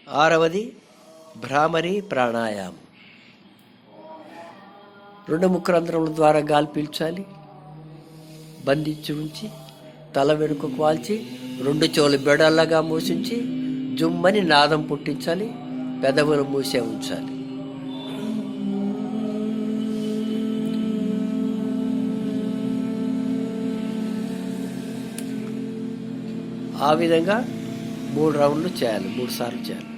ఆరవది భ్రామరి ప్రాణాయామం. 2 ముఖరంధ్రముల ద్వారా గాలి పీల్చాలి, బంధించి ఉంచి తల వెనుకకు వాల్చి 2 చెవులు బెడల్లాగా మూసించి జుమ్మని నాదం పుట్టించాలి, పెదవులు మూసే ఉంచాలి. ఆ విధంగా 3 రౌండ్లు చేయాలి, 3 సార్లు చేయాలి.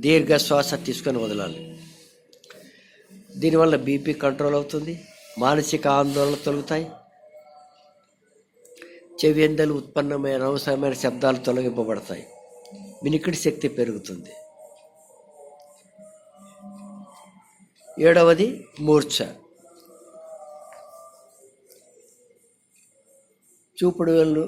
దీర్ఘ శ్వాస తీసుకొని వదలాలి. దీనివల్ల బీపీ కంట్రోల్ అవుతుంది, మానసిక ఆందోళన తొలగుతాయి, చెవ్యందలు ఉత్పన్నమైన అనవసరమైన శబ్దాలు తొలగింపబడతాయి, వినికిడి శక్తి పెరుగుతుంది. 7వది మూర్ఛ. చూపుడు వేళ్ళు